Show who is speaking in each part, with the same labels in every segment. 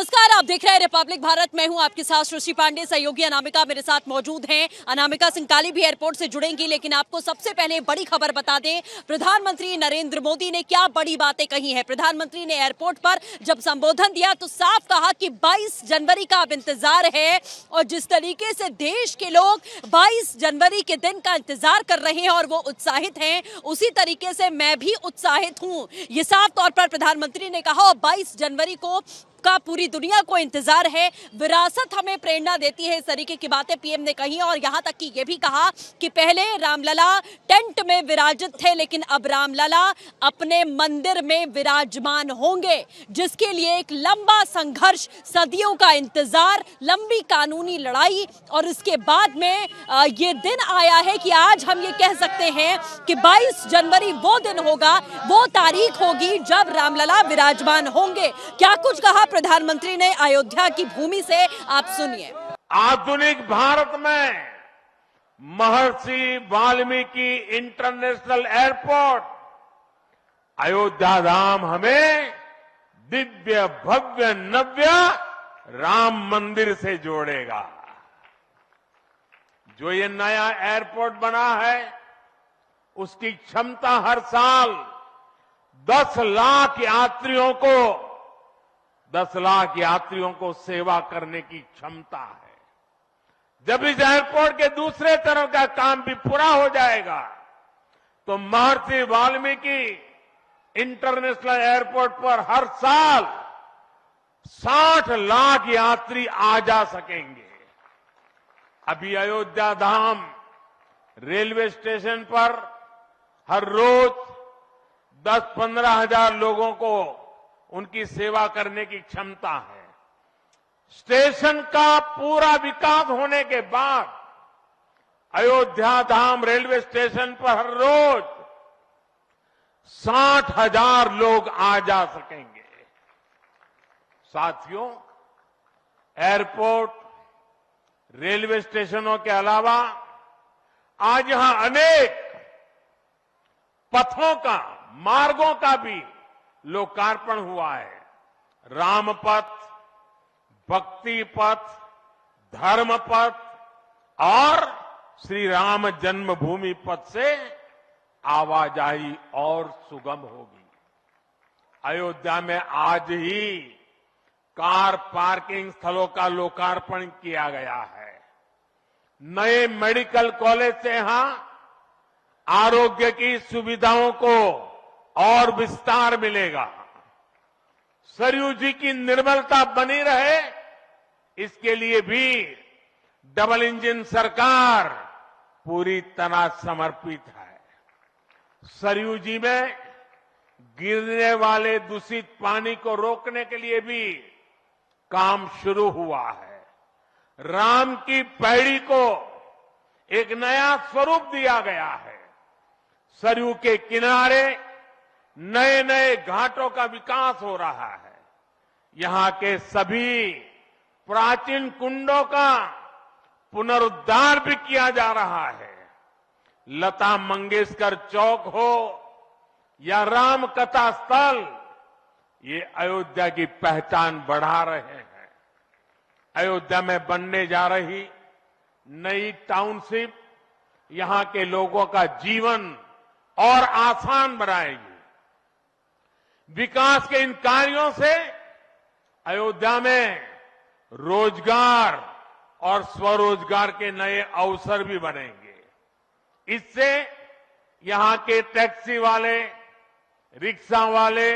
Speaker 1: नमस्कार, आप देख रहे हैं रिपब्लिक भारत। मैं हूं आपके साथ सुश्री पांडे। सहयोगी अनामिका मेरे साथ मौजूद हैं। अनामिका सिंकाली भी एयरपोर्ट से जुड़ेंगी, लेकिन आपको सबसे पहले बड़ी खबर बता दें। प्रधानमंत्री नरेंद्र मोदी ने क्या बड़ी बातें कही हैं। प्रधानमंत्री ने एयरपोर्ट पर जब संबोधन दिया तो साफ कहा कि 22 जनवरी का अब इंतजार है, और जिस तरीके से देश के लोग 22 जनवरी के दिन का इंतजार कर रहे हैं और वो उत्साहित हैं, उसी तरीके से मैं भी उत्साहित हूं, ये साफ तौर पर प्रधानमंत्री ने कहा। और 22 जनवरी का पूरी दुनिया को इंतजार है। विरासत हमें प्रेरणा देती है, इस तरीके की बातें पीएम ने कही। और यहां तक कि यह भी कहा कि पहले रामलला टेंट में विराजित थे, लेकिन अब रामलला अपने मंदिर में विराजमान होंगे, जिसके लिए एक लंबा संघर्ष, सदियों का इंतजार, लंबी कानूनी लड़ाई, और इसके बाद में ये दिन आया है कि आज हम ये कह सकते हैं कि 22 जनवरी वो दिन होगा, वो तारीख होगी जब रामलला विराजमान होंगे। क्या कुछ कहा प्रधानमंत्री ने अयोध्या की भूमि से, आप सुनिए।
Speaker 2: आधुनिक भारत में महर्षि वाल्मीकि इंटरनेशनल एयरपोर्ट अयोध्या धाम हमें दिव्य भव्य नव्य राम मंदिर से जोड़ेगा। जो ये नया एयरपोर्ट बना है, उसकी क्षमता हर साल 10 लाख यात्रियों को सेवा करने की क्षमता है। जब इस एयरपोर्ट के दूसरे तरफ का काम भी पूरा हो जाएगा, तो महर्षि वाल्मीकि इंटरनेशनल एयरपोर्ट पर हर साल 60 लाख यात्री आ जा सकेंगे। अभी अयोध्या धाम रेलवे स्टेशन पर हर रोज 10-15 हजार लोगों को उनकी सेवा करने की क्षमता है। स्टेशन का पूरा विकास होने के बाद अयोध्या धाम रेलवे स्टेशन पर हर रोज 60,000 लोग आ जा सकेंगे। साथियों, एयरपोर्ट, रेलवे स्टेशनों के अलावा आज यहां अनेक पथों का, मार्गों का भी लोकार्पण हुआ है। राम पथ, भक्ति पथ, धर्म पथ और श्री राम जन्मभूमि पथ से आवाजाही और सुगम होगी। अयोध्या में आज ही कार पार्किंग स्थलों का लोकार्पण किया गया है। नए मेडिकल कॉलेज से यहां आरोग्य की सुविधाओं को और विस्तार मिलेगा। सरयू जी की निर्मलता बनी रहे, इसके लिए भी डबल इंजन सरकार पूरी तरह समर्पित है। सरयू जी में गिरने वाले दूषित पानी को रोकने के लिए भी काम शुरू हुआ है। राम की पैड़ी को एक नया स्वरूप दिया गया है। सरयू के किनारे नए नए घाटों का विकास हो रहा है। यहां के सभी प्राचीन कुंडों का पुनरुद्धार भी किया जा रहा है। लता मंगेशकर चौक हो या राम कथा स्थल, ये अयोध्या की पहचान बढ़ा रहे हैं। अयोध्या में बनने जा रही नई टाउनशिप यहां के लोगों का जीवन और आसान बनाएगी। विकास के इन कार्यों से अयोध्या में रोजगार और स्वरोजगार के नए अवसर भी बनेंगे। इससे यहां के टैक्सी वाले, रिक्शा वाले,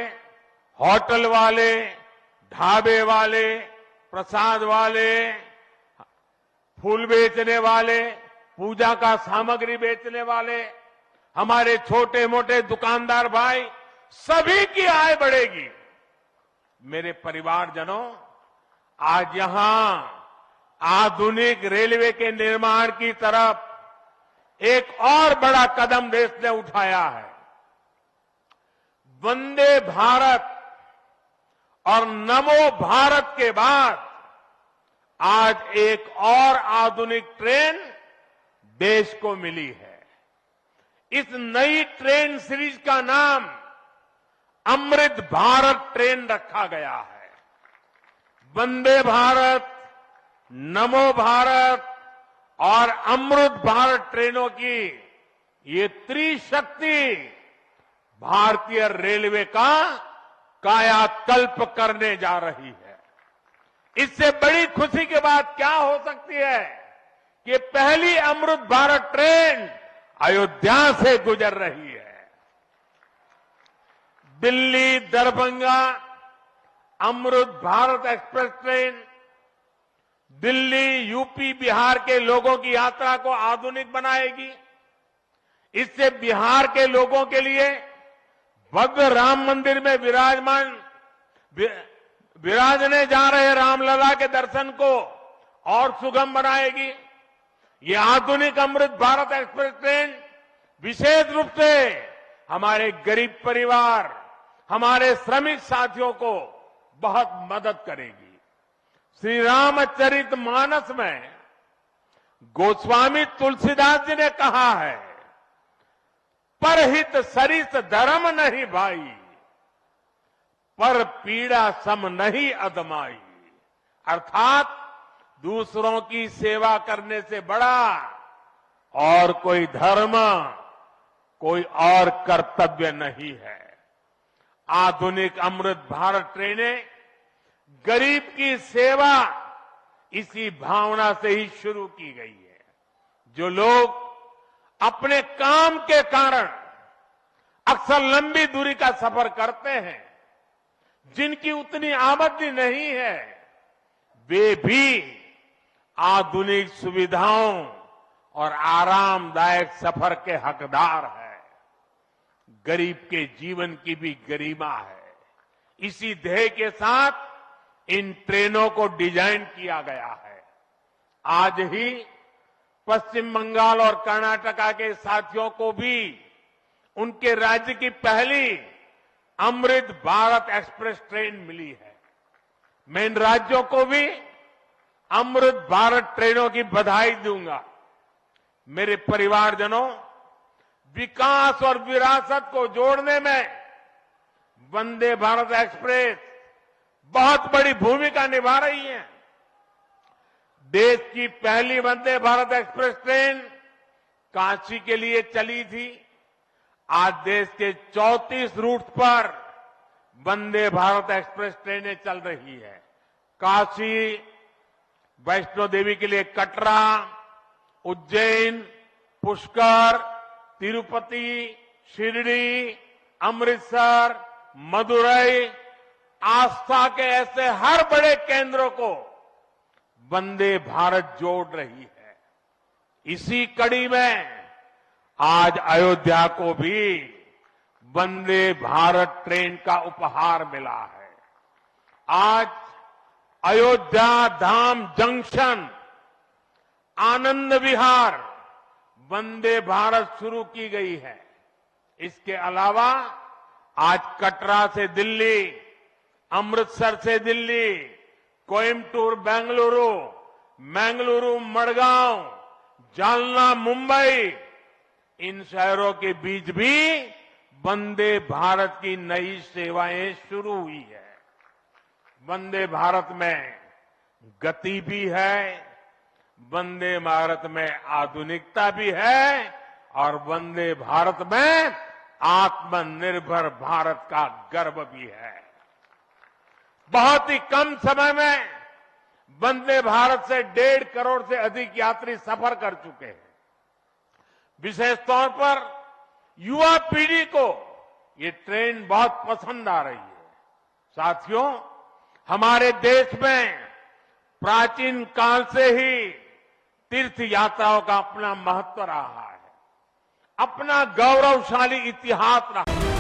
Speaker 2: होटल वाले, ढाबे वाले, प्रसाद वाले, फूल बेचने वाले, पूजा का सामग्री बेचने वाले, हमारे छोटे मोटे दुकानदार भाई, सभी की आय बढ़ेगी। मेरे परिवारजनों, आज यहां आधुनिक रेलवे के निर्माण की तरफ एक और बड़ा कदम देश ने उठाया है। वंदे भारत और नमो भारत के बाद आज एक और आधुनिक ट्रेन देश को मिली है। इस नई ट्रेन सीरीज का नाम अमृत भारत ट्रेन रखा गया है। वंदे भारत, नमो भारत और अमृत भारत ट्रेनों की ये त्रिशक्ति भारतीय रेलवे का कायाकल्प करने जा रही है। इससे बड़ी खुशी की बात क्या हो सकती है कि पहली अमृत भारत ट्रेन अयोध्या से गुजर रही है। Delhi Darbhanga Amrit Bharat express train Delhi, UP, Bihar के लोगों की यात्रा को आधुनिक बनाएगी। इससे बिहार के लोगों के लिए भव्य राम मंदिर में विराजने जा रहे रामलला के दर्शन को और सुगम बनाएगी। ये आधुनिक अमृत भारत एक्सप्रेस ट्रेन विशेष रूप से हमारे गरीब परिवार, हमारे श्रमिक साथियों को बहुत मदद करेगी। श्री रामचरित मानस में गोस्वामी तुलसीदास जी ने कहा है, परहित सरिस धर्म नहीं भाई, पर पीड़ा सम नहीं अदमाई। अर्थात दूसरों की सेवा करने से बड़ा और कोई धर्म, कोई और कर्तव्य नहीं है। आधुनिक अमृत भारत ट्रेनें गरीब की सेवा इसी भावना से ही शुरू की गई है। जो लोग अपने काम के कारण अक्सर लंबी दूरी का सफर करते हैं, जिनकी उतनी आमदनी नहीं है, वे भी आधुनिक सुविधाओं और आरामदायक सफर के हकदार हैं। गरीब के जीवन की भी गरिमा है। इसी ध्येय के साथ इन ट्रेनों को डिजाइन किया गया है। आज ही पश्चिम बंगाल और कर्नाटका के साथियों को भी उनके राज्य की पहली अमृत भारत एक्सप्रेस ट्रेन मिली है। मैं इन राज्यों को भी अमृत भारत ट्रेनों की बधाई दूंगा। मेरे परिवारजनों, विकास और विरासत को जोड़ने में वंदे भारत एक्सप्रेस बहुत बड़ी भूमिका निभा रही है। देश की पहली वंदे भारत एक्सप्रेस ट्रेन काशी के लिए चली थी। आज देश के 34 रूट पर वंदे भारत एक्सप्रेस ट्रेनें चल रही है। काशी, वैष्णो देवी के लिए कटरा, उज्जैन, पुष्कर, तिरुपति, शिरडी, अमृतसर, मदुरई, आस्था के ऐसे हर बड़े केंद्रों को वंदे भारत जोड़ रही है। इसी कड़ी में आज अयोध्या को भी वंदे भारत ट्रेन का उपहार मिला है। आज अयोध्या धाम जंक्शन, आनंद विहार वंदे भारत शुरू की गई है। इसके अलावा आज कटरा से दिल्ली, अमृतसर से दिल्ली, कोयम्बटूर बेंगलुरु, मंगलुरु मडगांव, जालना मुंबई, इन शहरों के बीच भी वंदे भारत की नई सेवाएं शुरू हुई है। वंदे भारत में गति भी है, वंदे भारत में आधुनिकता भी है और वंदे भारत में आत्मनिर्भर भारत का गर्व भी है। बहुत ही कम समय में वंदे भारत से 1.5 करोड़ से अधिक यात्री सफर कर चुके हैं। विशेष तौर पर युवा पीढ़ी को ये ट्रेन बहुत पसंद आ रही है। साथियों, हमारे देश में प्राचीन काल से ही तीर्थ यात्राओं का अपना महत्व रहा है, अपना गौरवशाली इतिहास रहा है।